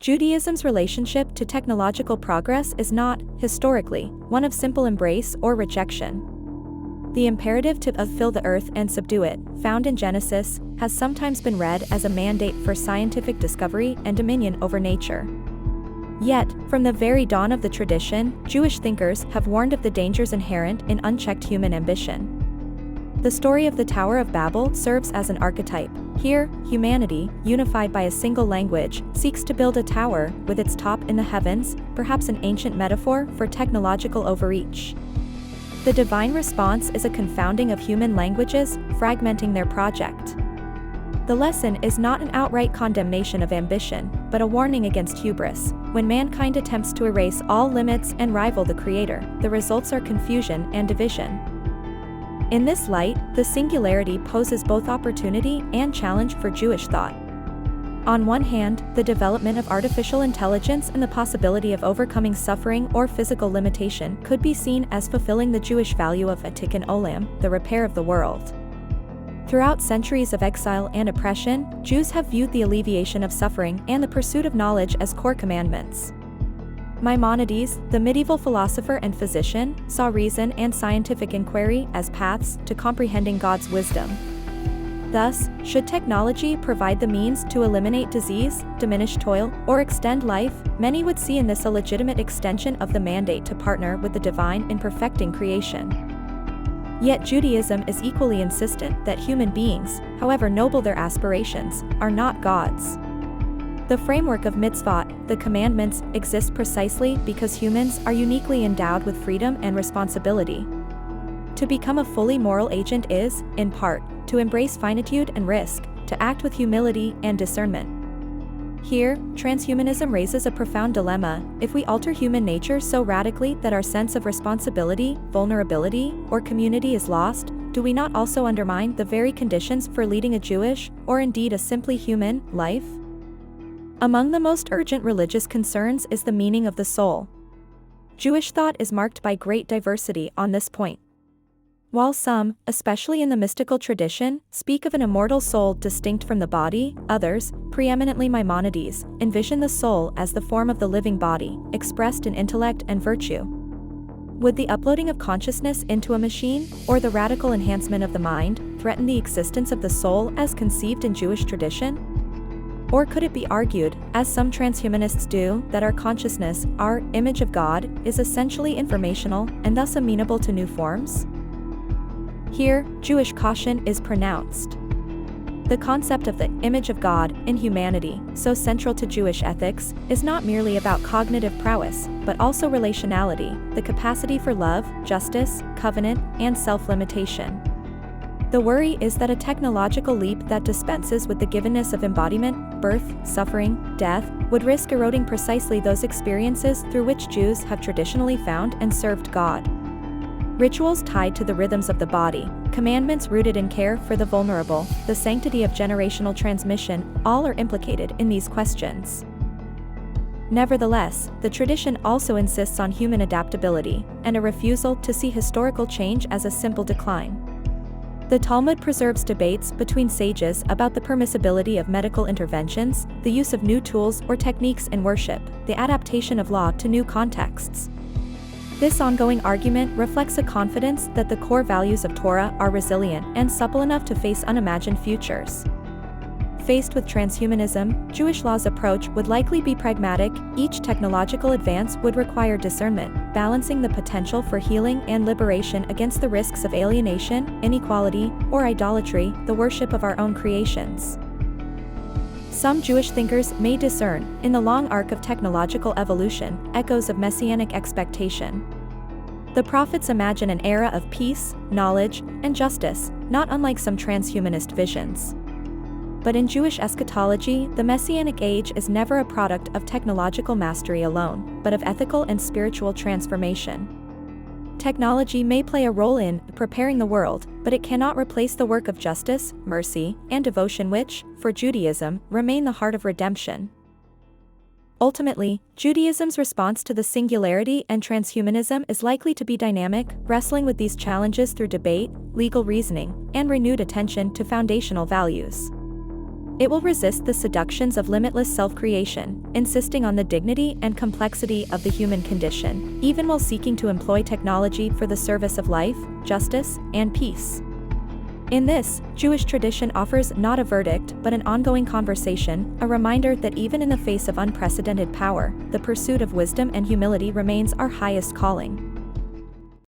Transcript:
Judaism's relationship to technological progress is not, historically, one of simple embrace or rejection. The imperative to fill the earth and subdue it, found in Genesis, has sometimes been read as a mandate for scientific discovery and dominion over nature. Yet, from the very dawn of the tradition, Jewish thinkers have warned of the dangers inherent in unchecked human ambition. The story of the Tower of Babel serves as an archetype. Here, humanity, unified by a single language, seeks to build a tower with its top in the heavens, perhaps an ancient metaphor for technological overreach. The divine response is a confounding of human languages, fragmenting their project. The lesson is not an outright condemnation of ambition, but a warning against hubris. When mankind attempts to erase all limits and rival the Creator, the results are confusion and division. In this light, the Singularity poses both opportunity and challenge for Jewish thought. On one hand, the development of artificial intelligence and the possibility of overcoming suffering or physical limitation could be seen as fulfilling the Jewish value of Tikkun Olam, the repair of the world. Throughout centuries of exile and oppression, Jews have viewed the alleviation of suffering and the pursuit of knowledge as core commandments. Maimonides, the medieval philosopher and physician, saw reason and scientific inquiry as paths to comprehending God's wisdom. Thus, should technology provide the means to eliminate disease, diminish toil, or extend life, many would see in this a legitimate extension of the mandate to partner with the divine in perfecting creation. Yet Judaism is equally insistent that human beings, however noble their aspirations, are not gods. The framework of mitzvot, the commandments, exists precisely because humans are uniquely endowed with freedom and responsibility. To become a fully moral agent is, in part, to embrace finitude and risk, to act with humility and discernment. Here, transhumanism raises a profound dilemma. If we alter human nature so radically that our sense of responsibility, vulnerability, or community is lost, do we not also undermine the very conditions for leading a Jewish, or indeed a simply human, life? Among the most urgent religious concerns is the meaning of the soul. Jewish thought is marked by great diversity on this point. While some, especially in the mystical tradition, speak of an immortal soul distinct from the body, others, preeminently Maimonides, envision the soul as the form of the living body, expressed in intellect and virtue. Would the uploading of consciousness into a machine, or the radical enhancement of the mind, threaten the existence of the soul as conceived in Jewish tradition? Or could it be argued, as some transhumanists do, that our consciousness, our image of God, is essentially informational and thus amenable to new forms? Here, Jewish caution is pronounced. The concept of the image of God in humanity, so central to Jewish ethics, is not merely about cognitive prowess, but also relationality, the capacity for love, justice, covenant, and self-limitation. The worry is that a technological leap that dispenses with the givenness of embodiment, birth, suffering, death, would risk eroding precisely those experiences through which Jews have traditionally found and served God. Rituals tied to the rhythms of the body, commandments rooted in care for the vulnerable, the sanctity of generational transmission, all are implicated in these questions. Nevertheless, the tradition also insists on human adaptability, and a refusal to see historical change as a simple decline. The Talmud preserves debates between sages about the permissibility of medical interventions, the use of new tools or techniques in worship, the adaptation of law to new contexts. This ongoing argument reflects a confidence that the core values of Torah are resilient and supple enough to face unimagined futures. Faced with transhumanism, Jewish law's approach would likely be pragmatic. Each technological advance would require discernment, balancing the potential for healing and liberation against the risks of alienation, inequality, or idolatry, the worship of our own creations. Some Jewish thinkers may discern, in the long arc of technological evolution, echoes of messianic expectation. The prophets imagine an era of peace, knowledge, and justice, not unlike some transhumanist visions. But in Jewish eschatology, the Messianic age is never a product of technological mastery alone, but of ethical and spiritual transformation. Technology may play a role in preparing the world, but it cannot replace the work of justice, mercy, and devotion which, for Judaism, remain the heart of redemption. Ultimately, Judaism's response to the singularity and transhumanism is likely to be dynamic, wrestling with these challenges through debate, legal reasoning, and renewed attention to foundational values. It will resist the seductions of limitless self-creation, insisting on the dignity and complexity of the human condition, even while seeking to employ technology for the service of life, justice, and peace. In this, Jewish tradition offers not a verdict but an ongoing conversation, a reminder that even in the face of unprecedented power, the pursuit of wisdom and humility remains our highest calling.